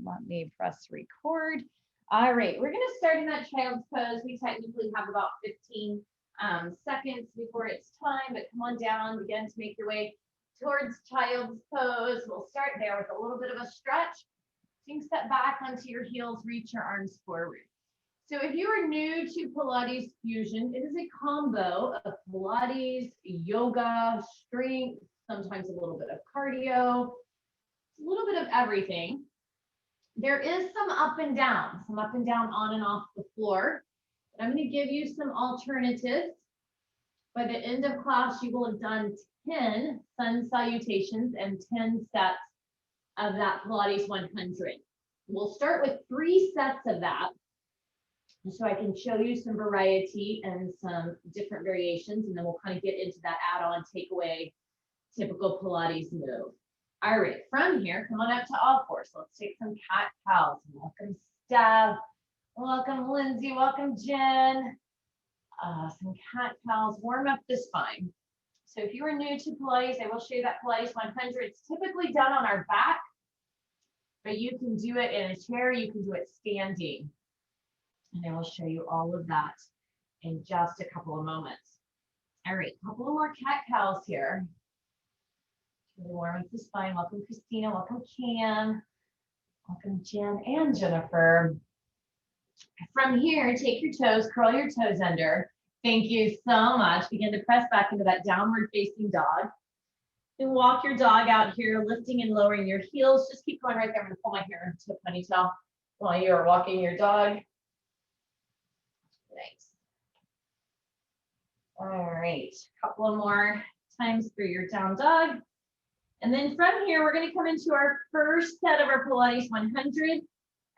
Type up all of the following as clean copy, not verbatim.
let me press record. All right, we're going to start in that child's pose. We technically have about 15 seconds before it's time, but come on down, begin to make your way towards child's pose. We'll start there with a little bit of a stretch. You can step back onto your heels, reach your arms forward. So if you are new to Pilates Fusion, it is a combo of Pilates, yoga, strength, sometimes a little bit of cardio, a little bit of everything. There is some up and down on and off the floor. I'm going to give you some alternatives. By the end of class, you will have done 10 sun salutations and 10 sets of that Pilates 100. We'll start with 3 sets of that, so I can show you some variety and some different variations, and then we'll kind of get into that add-on, takeaway, typical Pilates move. All right, from here, come on up to all fours. So let's take some cat-cows. Welcome, Steph. Welcome, Lindsay. Welcome, Jen. Some cat-cows. Warm up the spine. So if you are new to Pilates, I will show you that Pilates 100. It's typically done on our back, but you can do it in a chair. You can do it standing. And I will show you all of that in just a couple of moments. All right, a couple of more cat-cows here. Really warm up the spine. Welcome, Christina. Welcome, Cam. Welcome, Jen and Jennifer. From here, take your toes, curl your toes under. Thank you so much. Begin to press back into that downward facing dog. And walk your dog out here, lifting and lowering your heels. Just keep going right there. I'm going to pull my hair into a ponytail while you are walking your dog. Nice. All right, a couple of more times through your down dog. And then from here, we're going to come into our first set of our Pilates 100.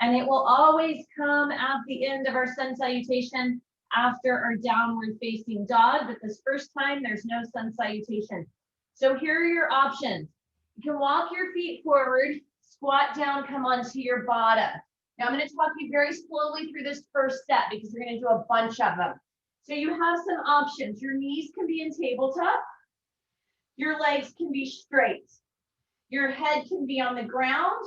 And it will always come at the end of our sun salutation after our downward facing dog. But this first time, there's no sun salutation. So here are your options. You can walk your feet forward, squat down, come onto your bottom. Now I'm going to talk you very slowly through this first set because we're going to do a bunch of them. So you have some options. Your knees can be in tabletop. Your legs can be straight. Your head can be on the ground.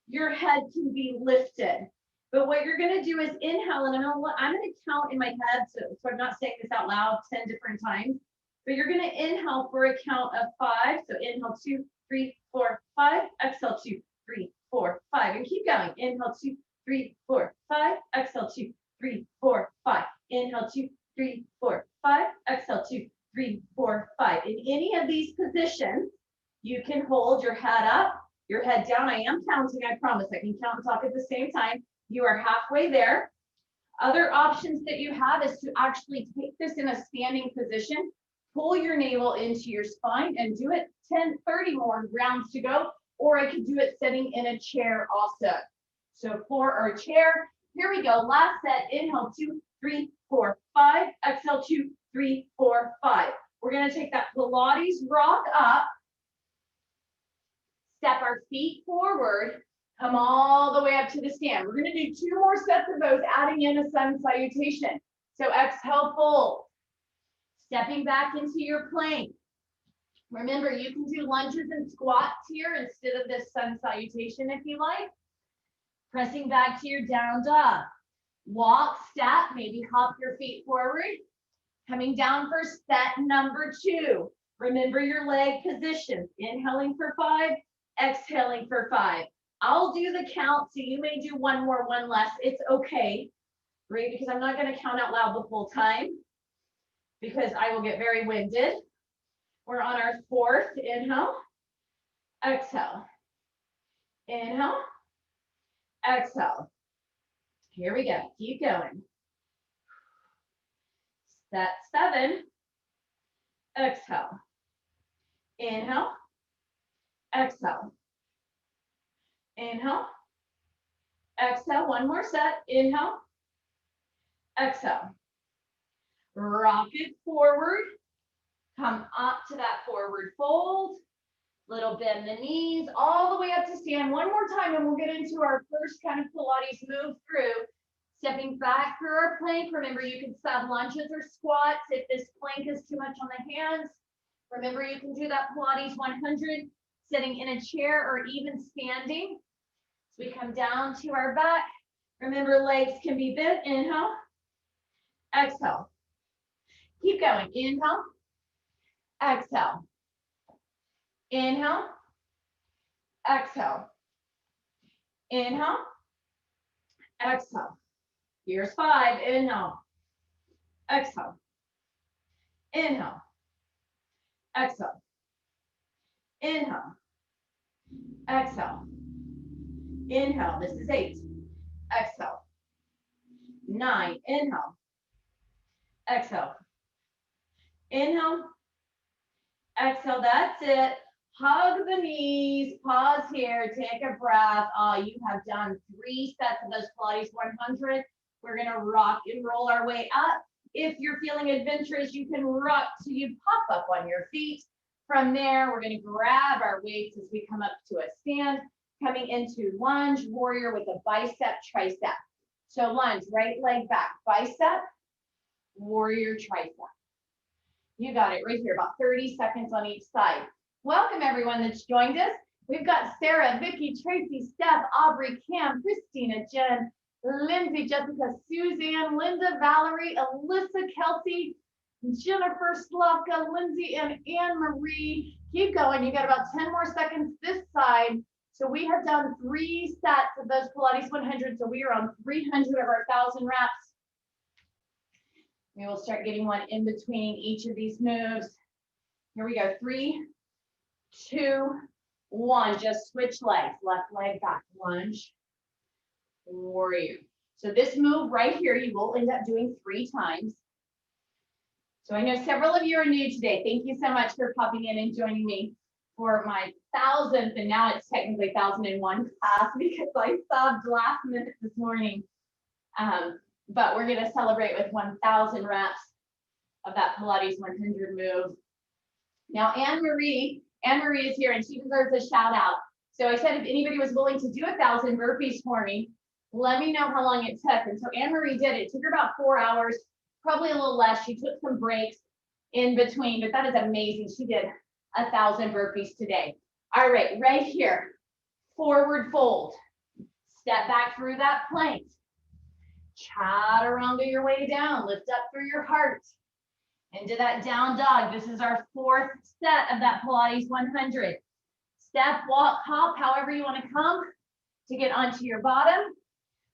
Your head can be lifted. But what you're going to do is inhale, and I'm going to count in my head, so I'm not saying this out loud 10 different times, but you're going to inhale for a count of 5. So inhale 2, 3, 4, 5. Exhale 2, 3, 4, 5. And keep going. Inhale 2, 3, 4, 5. Exhale 2, 3, 4, 5. Inhale 2, 3, 4, 5. Exhale 2, 3, 4, 5. In any of these positions, you can hold your head up, your head down. I am counting, I promise. I can count and talk at the same time. You are halfway there. Other options that you have is to actually take this in a standing position, pull your navel into your spine and do it 10, 30 more rounds to go. Or I could do it sitting in a chair also. So floor or chair. Here we go. Last set. Inhale 2, 3, 4, 5. Exhale 2, 3, 4, 5. We're going to take that Pilates rock up. Step our feet forward, come all the way up to the stand. We're going to do 2 more sets of those, adding in a sun salutation. So exhale, fold. Stepping back into your plank. Remember, you can do lunges and squats here instead of this sun salutation if you like. Pressing back to your down dog. Walk, step, maybe hop your feet forward. Coming down for set number 2. Remember your leg positions. Inhaling for 5. Exhaling for 5. I'll do the count, so you may do 1 more, 1 less. It's okay, right? Because I'm not going to count out loud the whole time because I will get very winded. We're on our 4th. Inhale, exhale, inhale, exhale. Here we go. Keep going. Set 7. Exhale, inhale, exhale, inhale, exhale. 1 more set. Inhale, exhale. Rock it forward. Come up to that forward fold. Little bend the knees all the way up to stand. 1 more time and we'll get into our first kind of Pilates move through. Stepping back through our plank. Remember, you can sub lunges or squats if this plank is too much on the hands. Remember, you can do that Pilates 100 sitting in a chair or even standing. So we come down to our back. Remember, legs can be bent. Inhale, exhale. Keep going. Inhale, exhale. Inhale, exhale. Inhale, exhale. Here's 5. Inhale, exhale. Inhale, exhale. Inhale, exhale. Inhale. This is 8. Exhale. 9. Inhale, exhale. Inhale, exhale. That's it. Hug the knees. Pause here. Take a breath. You have done 3 sets of those Pilates 100. We're going to rock and roll our way up. If you're feeling adventurous, you can rock till you pop up on your feet. From there, we're going to grab our weights as we come up to a stand, coming into lunge warrior with a bicep, tricep. So lunge, right leg back, bicep, warrior, tricep. You got it right here, about 30 seconds on each side. Welcome everyone that's joined us. We've got Sarah, Vicky, Tracy, Steph, Aubrey, Cam, Christina, Jen, Lindsay, Jessica, Suzanne, Linda, Valerie, Alyssa, Kelsey, Jennifer, Slavka, Lindsay, and Anne Marie. Keep going. You got about 10 more seconds this side. So we have done 3 sets of those Pilates 100. So we are on 300 of our 1,000 reps. We will start getting one in between each of these moves. Here we go. 3, 2, 1. Just switch legs. Left leg back. Lunge. Warrior. So this move right here, you will end up doing 3 times. So I know several of you are new today. Thank you so much for popping in and joining me for my 1,000th, and now it's technically 1,001 class because I stopped last minute this morning. But we're going to celebrate with 1,000 reps of that Pilates 100 move. Now, Anne Marie is here and she deserves a shout out. So I said if anybody was willing to do 1,000 burpees for me, let me know how long it took. And so Anne Marie did it. It took her about 4 hours, probably a little less. She took some breaks in between, but that is amazing. She did 1,000 burpees today. All right, right here, forward fold. Step back through that plank. Chaturanga your way down. Lift up through your heart. Into that down dog. This is our 4th set of that Pilates 100. Step, walk, hop, however you want to come to get onto your bottom.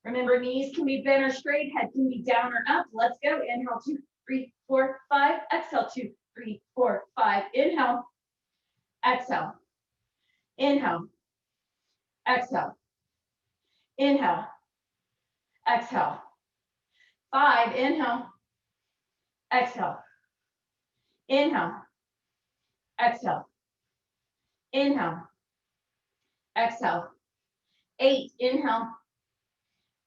Remember, knees can be bent or straight, head can be down or up. Let's go. Inhale, 2, 3, 4, 5. Exhale, 2, 3, 4, 5. Inhale, exhale. Inhale, exhale. Inhale, exhale. 5, inhale, exhale. Inhale, exhale. Inhale, exhale. 8, inhale,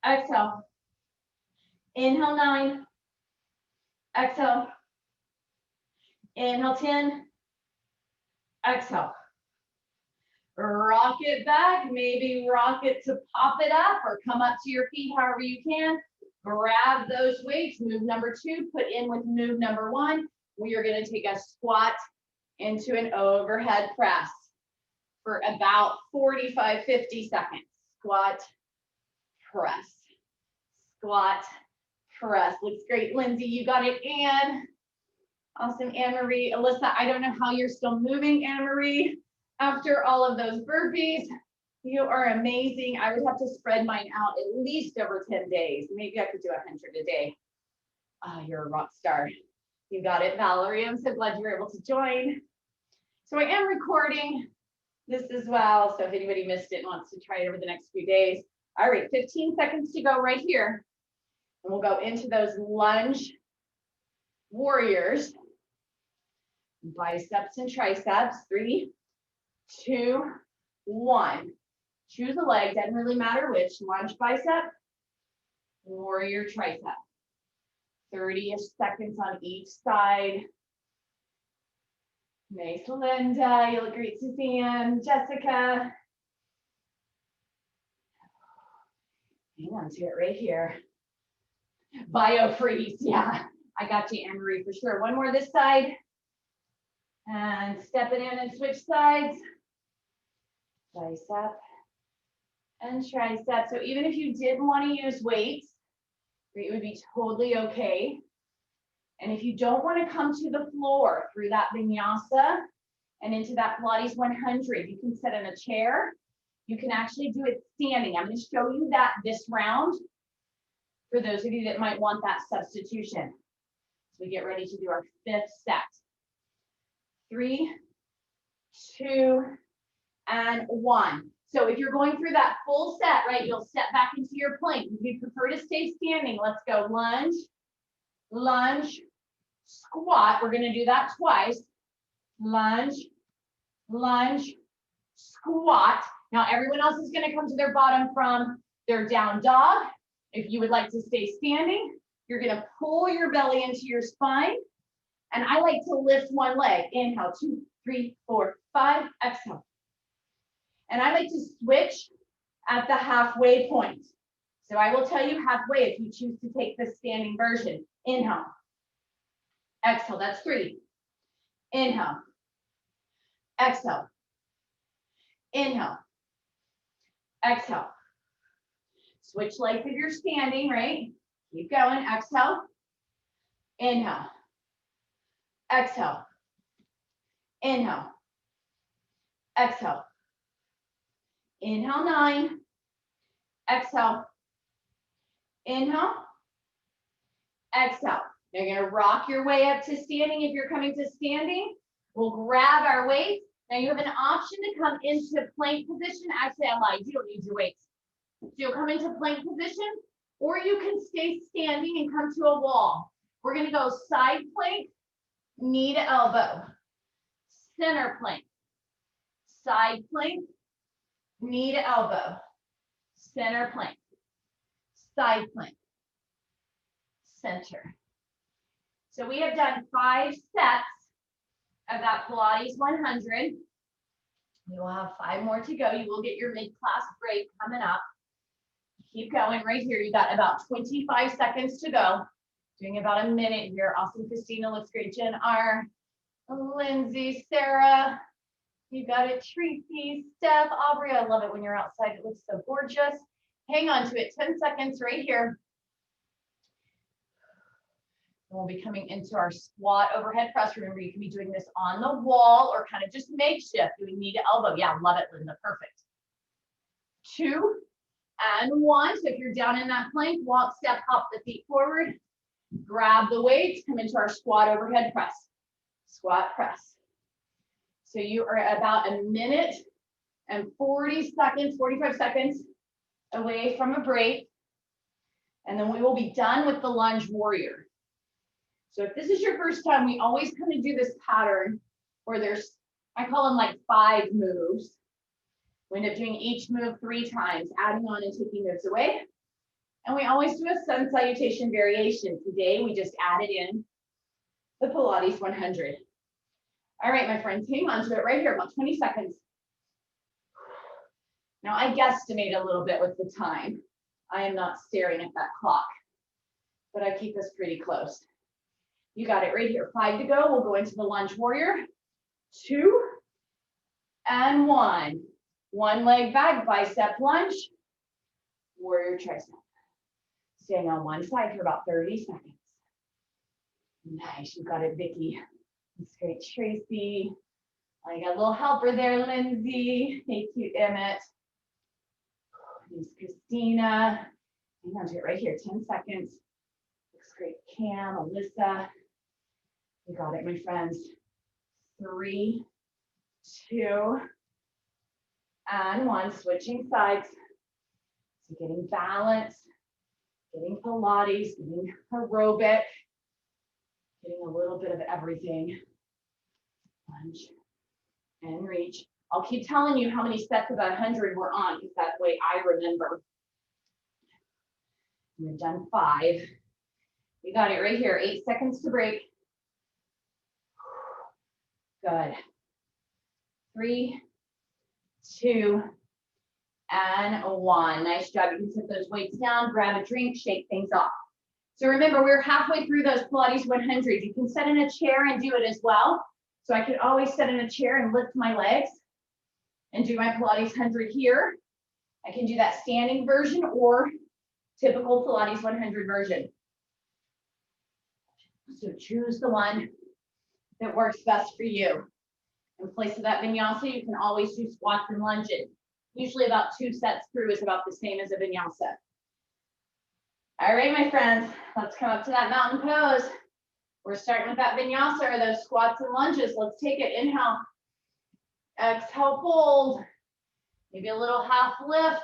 exhale. Inhale, 9, exhale. Inhale, 10, exhale. Rock it back, maybe rock it to pop it up or come up to your feet however you can. Grab those weights, move number 2, put in with move number 1. We are going to take a squat into an overhead press for about 45, 50 seconds. Squat, press, squat, press. Looks great, Lindsay. You got it, Anne. Awesome, Anne Marie. Alyssa, I don't know how you're still moving, Anne Marie, after all of those burpees. You are amazing. I would have to spread mine out at least over 10 days. Maybe I could do 100 a day. Oh, you're a rock star. You got it, Valerie. I'm so glad you were able to join. So I am recording this as well. So if anybody missed it and wants to try it over the next few days. All right, 15 seconds to go right here. And we'll go into those lunge warriors. Biceps and triceps. 3, 2, 1. Choose a leg, doesn't really matter which. Lunge bicep, warrior tricep. 30-ish seconds on each side. Nice, Linda. You look great, Suzanne. Jessica. Hang on to it right here. Biofreeze, yeah. I got you, Anne-Marie, for sure. One more this side. And step it in and switch sides. Bicep, and tricep. So even if you didn't want to use weights, it would be totally okay. And if you don't want to come to the floor through that vinyasa and into that Pilates 100, you can sit in a chair. You can actually do it standing. I'm going to show you that this round for those of you that might want that substitution. So we get ready to do our 5th set. 3, 2, and 1. So if you're going through that full set, right, you'll step back into your plank. If you prefer to stay standing, let's go lunge, lunge, squat. We're going to do that twice. Lunge, lunge, squat. Now everyone else is going to come to their bottom from their down dog. If you would like to stay standing, you're going to pull your belly into your spine. And I like to lift one leg. Inhale, 2, 3, 4, 5. Exhale. And I like to switch at the halfway point. So I will tell you halfway if you choose to take the standing version. Inhale. Exhale. That's 3. Inhale. Exhale. Inhale. Exhale. Switch legs if you're standing, right? Keep going. Exhale. Inhale. Exhale. Inhale. Exhale. Inhale, 9. Exhale. Inhale. Exhale. Now you're going to rock your way up to standing. If you're coming to standing, we'll grab our weights. Now you have an option to come into plank position. Actually, I lied. You don't need your weights. So you'll come into plank position, or you can stay standing and come to a wall. We're going to go side plank, knee to elbow, center plank, side plank, knee to elbow, center plank, side plank, center. So we have done 5 sets of that Pilates 100. We will have 5 more to go. You will get your mid-class break coming up. Keep going right here. You got about 25 seconds to go. Doing about a minute here. Awesome. Christina looks great. Jen R. Lindsay, Sarah. You got it. Tracy, Steph, Aubrey. I love it when you're outside. It looks so gorgeous. Hang on to it. 10 seconds right here. And we'll be coming into our squat overhead press. Remember, you can be doing this on the wall or kind of just makeshift, doing knee to elbow. Yeah, love it, Linda. Perfect. 2 and 1. So if you're down in that plank, walk, step, hop the feet forward. Grab the weights, come into our squat overhead press. Squat press. So you are about a minute and 40 seconds, 45 seconds away from a break. And then we will be done with the lunge warrior. So if this is your first time, we always kind of do this pattern where there's, I call them like 5 moves. We end up doing each move 3 times, adding on and taking moves away. And we always do a sun salutation variation. Today, we just added in the Pilates 100. All right, my friends, hang on to it right here, about 20 seconds. Now, I guesstimate a little bit with the time. I am not staring at that clock, but I keep us pretty close. You got it right here. 5 to go. We'll go into the lunge warrior. 2 and 1. One leg back, bicep lunge, warrior tricep. Staying on one side for about 30 seconds. Nice, you got it, Vicky. That's great, Tracy. I got a little helper there, Lindsay. Hey, cute Emmett. There's Christina. Hang on to it right here, 10 seconds. Looks great, Cam, Alyssa. You got it, my friends. 3, 2, and 1. Switching sides. So getting balance, getting Pilates, getting aerobic, getting a little bit of everything. Lunge and reach. I'll keep telling you how many sets of 100 we're on, because that way I remember. We've done 5. You got it right here. 8 seconds to break. Good. 3, 2, and 1. Nice job. You can set those weights down, grab a drink, shake things off. So remember, we're halfway through those Pilates 100. You can sit in a chair and do it as well. So I could always sit in a chair and lift my legs and do my Pilates 100 here. I can do that standing version or typical Pilates 100 version. So choose the one that works best for you. In place of that vinyasa, you can always do squats and lunges. Usually about 2 sets through is about the same as a vinyasa. All right, my friends, let's come up to that mountain pose. We're starting with that vinyasa or those squats and lunges. Let's take it. Inhale. Exhale, fold. Maybe a little half lift.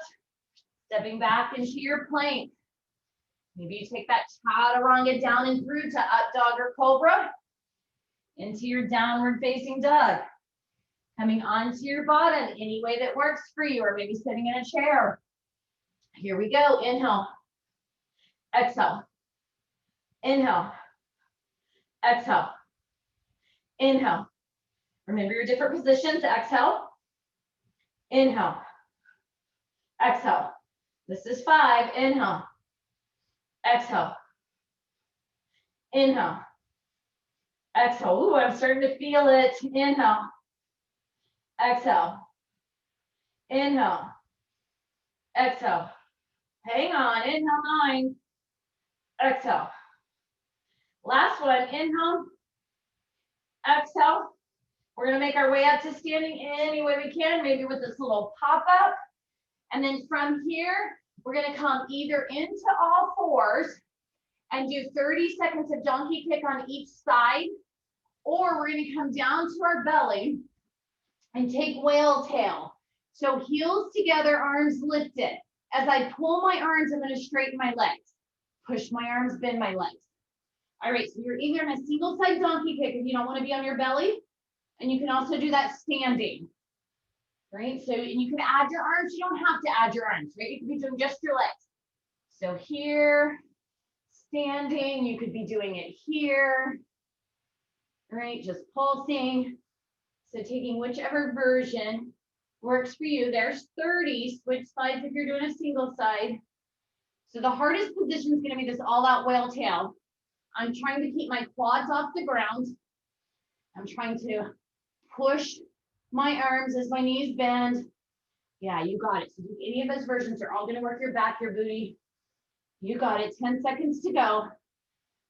Stepping back into your plank. Maybe you take that chaturanga down and through to up dog or cobra. Into your downward facing dog. Coming onto your bottom any way that works for you, or maybe sitting in a chair. Here we go. Inhale. Exhale. Inhale. Exhale. Inhale. Remember your different positions. Exhale. Inhale. Exhale. This is 5. Inhale. Exhale. Inhale. Exhale. Ooh, I'm starting to feel it. Inhale. Exhale. Inhale. Exhale. Hang on. Inhale, 9. Exhale. Last one. Inhale. Exhale. We're going to make our way up to standing any way we can, maybe with this little pop-up. And then from here, we're going to come either into all fours and do 30 seconds of donkey kick on each side, or we're going to come down to our belly and take whale tail. So heels together, arms lifted. As I pull my arms, I'm going to straighten my legs. Push my arms, bend my legs. All right, so you're either in a single side donkey kick if you don't want to be on your belly, and you can also do that standing, right? So, and you can add your arms. You don't have to add your arms, right? You can be doing just your legs. So here, standing, you could be doing it here, right? Just pulsing. So taking whichever version works for you. There's 30, switch sides if you're doing a single side. So the hardest position is going to be this all-out whale tail. I'm trying to keep my quads off the ground. I'm trying to push my arms as my knees bend. Yeah, you got it. So any of those versions are all going to work your back, your booty. You got it. 10 seconds to go.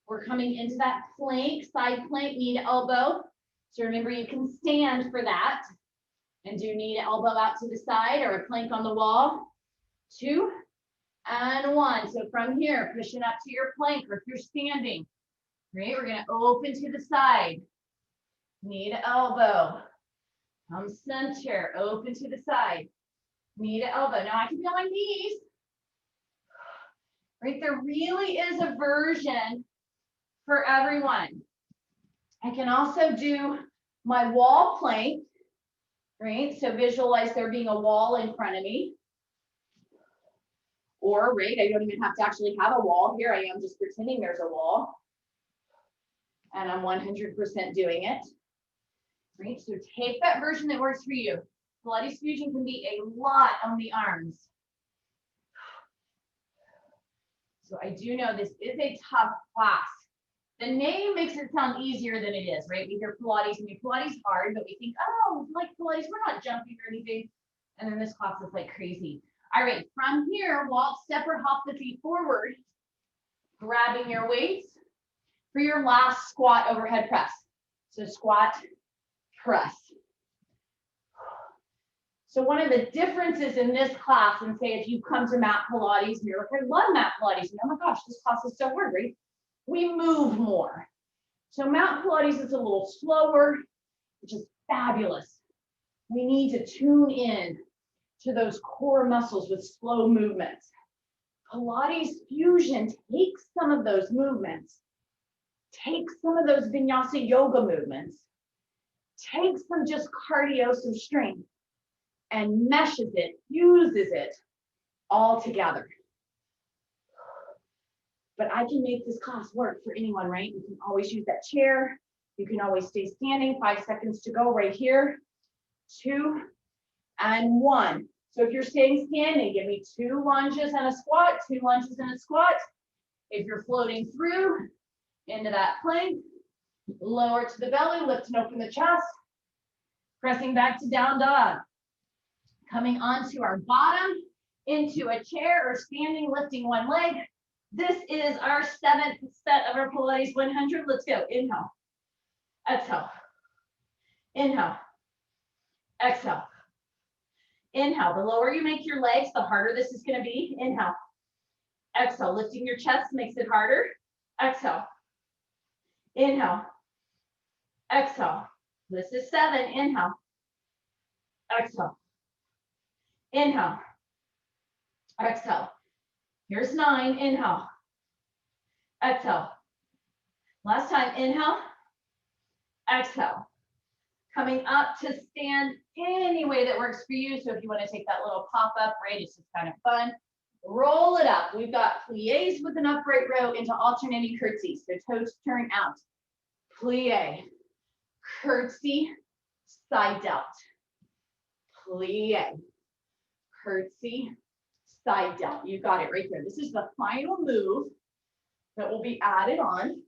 We're coming into that plank, side plank, knee to elbow. So remember, you can stand for that and do knee to elbow out to the side or a plank on the wall. 2 and 1. So from here, pushing up to your plank, or if you're standing, right? We're going to open to the side, knee to elbow. Come center, open to the side, knee to elbow. Now I can be on my knees, right? There really is a version for everyone. I can also do my wall plank, right? So visualize there being a wall in front of me. Or, right, I don't even have to actually have a wall. Here I am just pretending there's a wall. And I'm 100% doing it. Right, so take that version that works for you. Pilates fusion can be a lot on the arms. So I do know this is a tough class. The name makes it sound easier than it is, right? We hear Pilates and make Pilates hard, but we think, oh, like Pilates, we're not jumping or anything. And then this class is like crazy. All right, from here, walk, step, or hop the feet forward, grabbing your weights for your last squat overhead press. So squat, press. So one of the differences in this class, and say if you come to mat Pilates and you're like, I love mat Pilates, and oh my gosh, this class is so hard, right? We move more. So mat Pilates is a little slower, which is fabulous. We need to tune in to those core muscles with slow movements. Pilates fusion takes some of those movements, takes some of those vinyasa yoga movements, takes some just cardio, some strength, and meshes it, fuses it all together. But I can make this class work for anyone, right? You can always use that chair. You can always stay standing. 5 seconds to go right here. 2 and 1. So if you're staying standing, give me 2 lunges and a squat, 2 lunges and a squat. If you're floating through into that plank, lower to the belly, lift and open the chest, pressing back to down dog. Coming onto our bottom, into a chair or standing, lifting one leg. This is our 7th set of our Pilates 100. Let's go. Inhale, exhale, inhale, exhale, inhale. The lower you make your legs, the harder this is going to be. Inhale, exhale. Lifting your chest makes it harder. Exhale, inhale, exhale. This is 7. Inhale, exhale, inhale, exhale. Here's 9. Inhale, exhale. Last time. Inhale, exhale. Coming up to stand any way that works for you. So if you want to take that little pop up, right, it's just kind of fun. Roll it up. We've got plies with an upright row into alternating curtsies. So toes turn out. Plie, curtsy, side delt. Plie, curtsy, side delt. You got it right there. This is the final move that will be added on.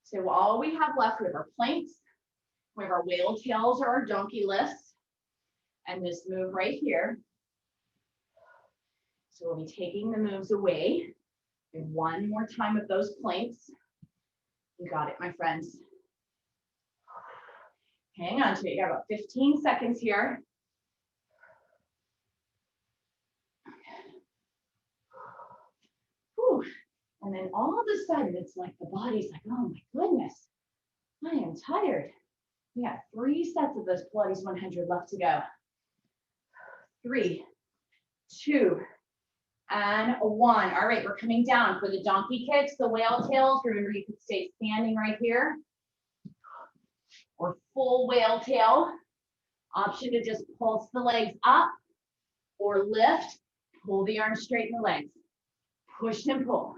So all we have left, we have our planks, we have our whale tails or our donkey lifts, and this move right here. So we'll be taking the moves away. And one more time of those planks. You got it, my friends. Hang on to it. You got about 15 seconds here. Whew. And then all of a sudden, it's like the body's like, oh my goodness, I am tired. We got 3 sets of those Pilates 100 left to go. 3, 2, and 1. All right, we're coming down for the donkey kicks, the whale tails. Remember, you could stay standing right here. Or full whale tail. Option to just pulse the legs up or lift, pull the arms straight in the legs. Push and pull.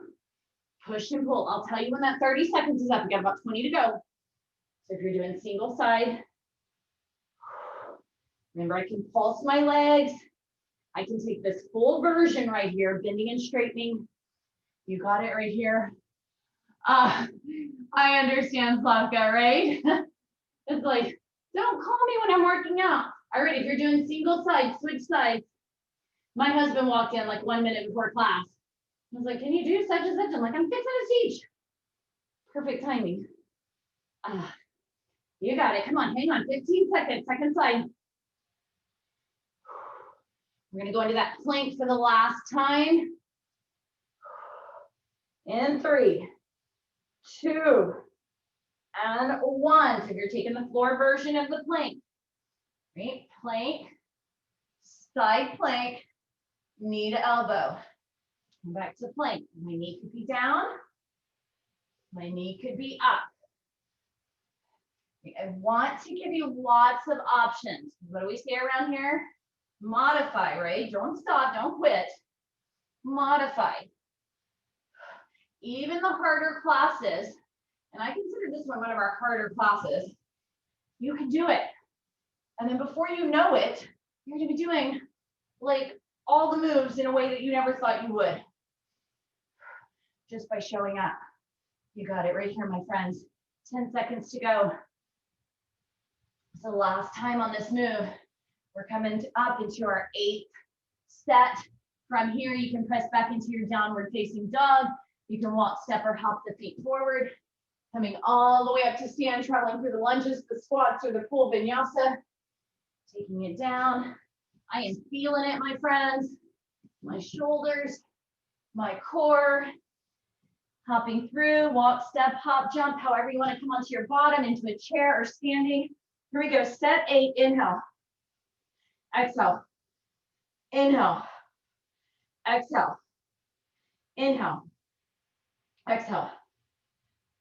Push and pull. I'll tell you when that 30 seconds is up. We got about 20 to go. So if you're doing single side, remember I can pulse my legs. I can take this full version right here, bending and straightening. You got it right here. I understand, Slavka, right? It's like, don't call me when I'm working out. All right, if you're doing single side, switch sides. My husband walked in like 1 minute before class. I was like, can you do such and such? I'm like, I'm fixing to teach. Perfect timing. You got it. Come on, hang on. 15 seconds, second side. We're going to go into that plank for the last time. In 3, 2, and 1. So if you're taking the floor version of the plank, right? Plank, side plank, knee to elbow. Back to plank. My knee could be down. My knee could be up. I want to give you lots of options. What do we say around here? Modify, right? Don't stop, don't quit. Modify. Even the harder classes, and I consider this one of our harder classes, you can do it. And then before you know it, you're going to be doing like all the moves in a way that you never thought you would. Just by showing up. You got it right here, my friends. 10 seconds to go. It's the last time on this move. We're coming up into our 8th set. From here, you can press back into your downward facing dog. You can walk, step, or hop the feet forward. Coming all the way up to stand, traveling through the lunges, the squats, or the full vinyasa. Taking it down. I am feeling it, my friends. My shoulders, my core. Hopping through, walk, step, hop, jump, however you want to come onto your bottom, into a chair or standing. Here we go, set 8, inhale. Exhale. Inhale. Exhale. Inhale. Exhale.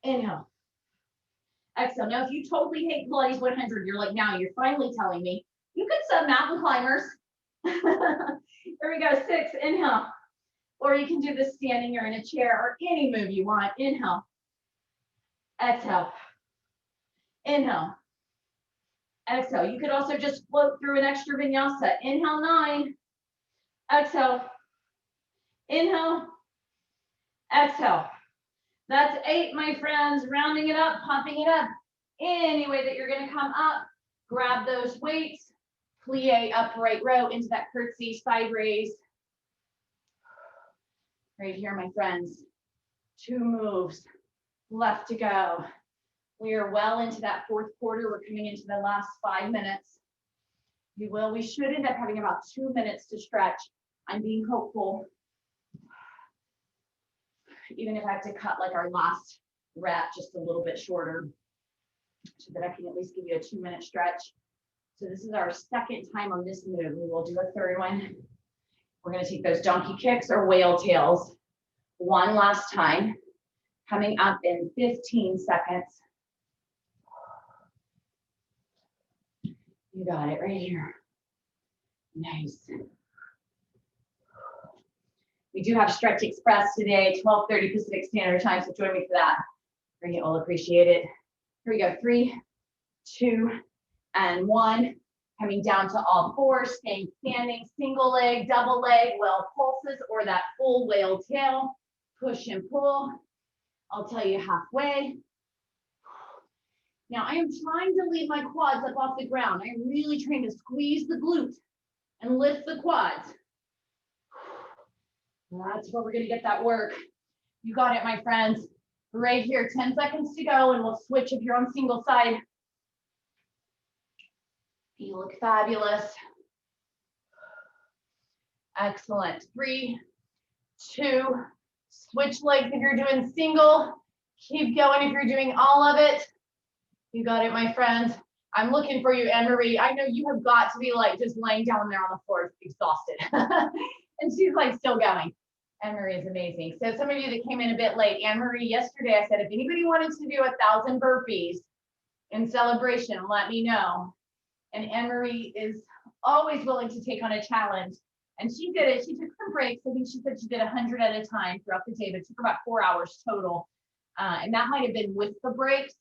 Inhale. Exhale. Now, if you totally hate Pilates 100, you're like, now you're finally telling me. You could sub mountain climbers. Here we go, 6, inhale. Or you can do this standing or in a chair or any move you want. Inhale. Exhale. Inhale. Exhale. You could also just float through an extra vinyasa. Inhale, 9. Exhale. Inhale. Exhale. That's 8, my friends. Rounding it up, popping it up. Any way that you're going to come up, grab those weights. Plie, upright row into that curtsy, side raise. Right here, my friends. 2 moves left to go. We are well into that fourth quarter. We're coming into the last 5 minutes. We should end up having about 2 minutes to stretch. I'm being hopeful. Even if I have to cut like our last rep just a little bit shorter, so that I can at least give you a 2-minute stretch. So this is our second time on this move. We will do a third one. We're going to take those donkey kicks or whale tails one last time, coming up in 15 seconds. You got it right here. Nice. We do have Stretch Express today, 12:30 Pacific Standard Time, so join me for that. Bring it, all appreciate it. Here we go, 3, 2, and 1. Coming down to all fours, staying standing, single leg, double leg, whale pulses, or that full whale tail. Push and pull. I'll tell you halfway. Now I am trying to leave my quads up off the ground. I'm really trying to squeeze the glute and lift the quads. That's where we're gonna get that work. You got it, my friends. Right here, 10 seconds to go, and we'll switch if you're on single side. You look fabulous. Excellent. 3, 2, switch legs if you're doing single. Keep going if you're doing all of it. You got it, my friends. I'm looking for you, Anne-Marie. I know you have got to be like just laying down there on the floor, exhausted. And she's like still going. Anne-Marie is amazing. So some of you that came in a bit late, Anne-Marie, yesterday I said, if anybody wanted to do 1,000 burpees in celebration, let me know. And Anne-Marie is always willing to take on a challenge. And she did it. She took some breaks. I think she said she did 100 at a time throughout the day, but it took about 4 hours total. And that might have been with the breaks.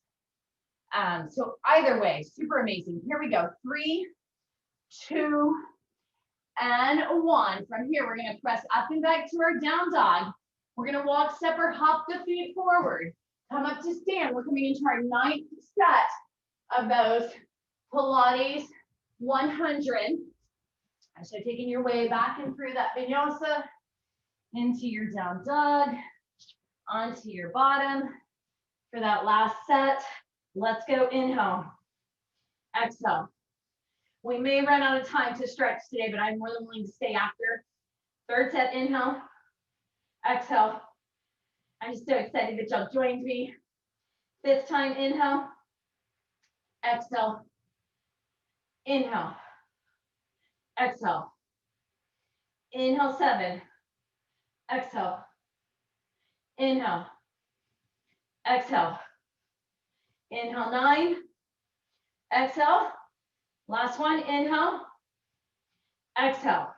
So either way, super amazing. Here we go. 3, 2, and 1. From here, we're going to press up and back to our down dog. We're going to walk, step, or hop the feet forward. Come up to stand. We're coming into our 9th set of those Pilates 100. So taking your way back and through that vinyasa into your down dog, onto your bottom. For that last set, let's go. Inhale, exhale. We may run out of time to stretch today, but I'm more than willing to stay after. Third set, inhale, exhale. I'm just so excited that y'all joined me. 5th time, inhale, exhale, inhale, exhale. Inhale, 7, exhale, inhale, exhale. Inhale, 9, exhale. Last one, inhale, exhale.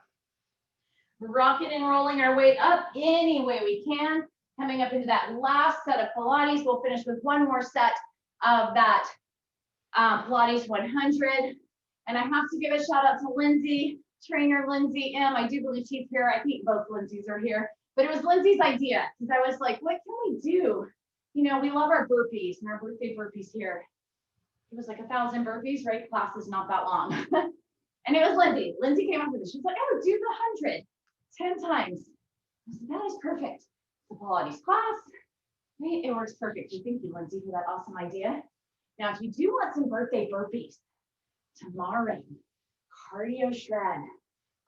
Rocking and rolling our weight up any way we can. Coming up into that last set of Pilates. We'll finish with one more set of that Pilates 100. And I have to give a shout out to Lindsay, trainer Lindsay M. I do believe she's here. I think both Lindsays are here. But it was Lindsay's idea because I was like, what can we do? You know, we love our burpees and our birthday burpees here. It was like 1,000 burpees, right? Class is not that long. And it was Lindsay. Lindsay came up with it. She's like, oh, do the 100 10 times. I said, that is perfect. The Pilates class, right? It works perfect. Thank you, Lindsay, for that awesome idea. Now, if you do want some birthday burpees, tomorrow, cardio shred,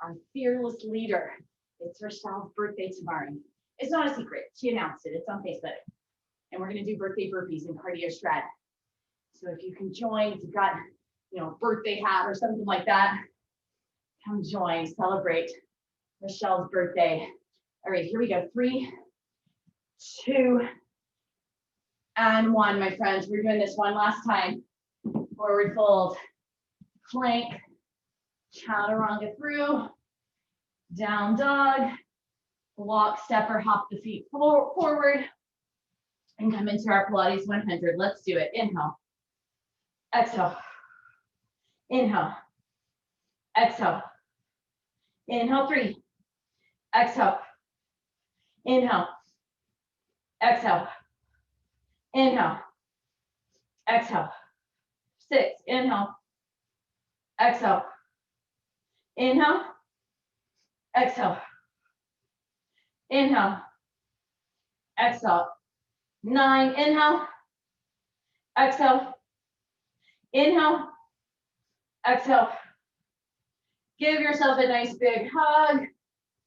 our fearless leader. It's Rochelle's birthday tomorrow. It's not a secret. She announced it. It's on Facebook. And we're going to do birthday burpees and cardio shred. So if you can join, if you've got, you know, a birthday hat or something like that, come join, celebrate Rochelle's birthday. All right, here we go. 3, 2, and 1, my friends. We're doing this one last time. Forward fold, plank, chaturanga through, down dog, walk, step, or hop the feet forward, and come into our Pilates 100. Let's do it. Inhale, exhale, inhale, exhale, inhale, 3, exhale, inhale, exhale, inhale, exhale, 6, inhale, exhale, inhale, exhale, inhale, exhale. 9, inhale, exhale, inhale, exhale. Give yourself a nice big hug.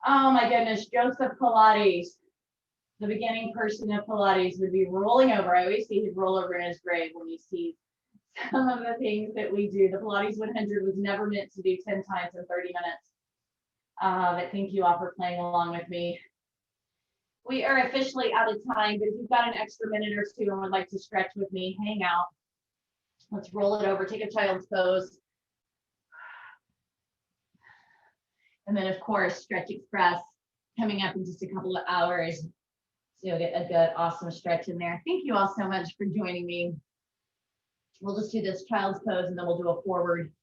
Oh my goodness, Joseph Pilates, the beginning person of Pilates, would be rolling over. I always see him roll over in his grave when he sees some of the things that we do. The Pilates 100 was never meant to do 10 times in 30 minutes. But thank you all for playing along with me. We are officially out of time, but if you've got an extra minute or two and would like to stretch with me, hang out. Let's roll it over, take a child's pose. And then of course, Stretch Express coming up in just a couple of hours. So you'll get a good, awesome stretch in there. Thank you all so much for joining me. We'll just do this child's pose and then we'll do a forward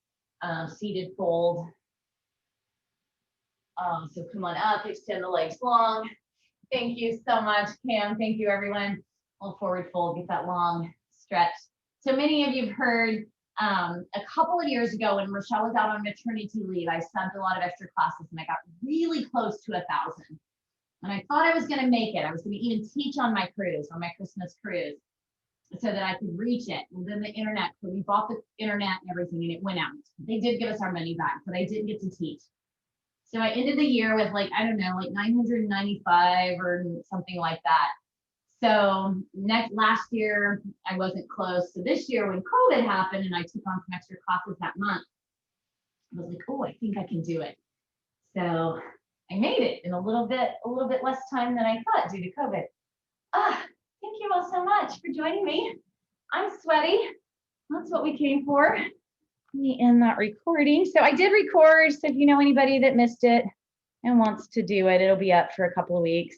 seated fold. So come on up, extend the legs long. Thank you so much, Pam. Thank you, everyone. We'll forward fold, get that long stretch. So many of you have heard a couple of years ago when Rochelle was out on maternity leave, I subbed a lot of extra classes and I got really close to 1,000. And I thought I was going to make it. I was going to even teach on my cruise, on my Christmas cruise, so that I could reach it. And then the internet, so we bought the internet and everything and it went out. They did give us our money back, but I didn't get to teach. So I ended the year with like, I don't know, like 995 or something like that. So last year, I wasn't close. So this year when COVID happened and I took on some extra classes that month, I was like, oh, I think I can do it. So I made it in a little bit less time than I thought due to COVID. Thank you all so much for joining me. I'm sweaty. That's what we came for. Let me end that recording. So I did record. So if you know anybody that missed it and wants to do it, it'll be up for a couple of weeks.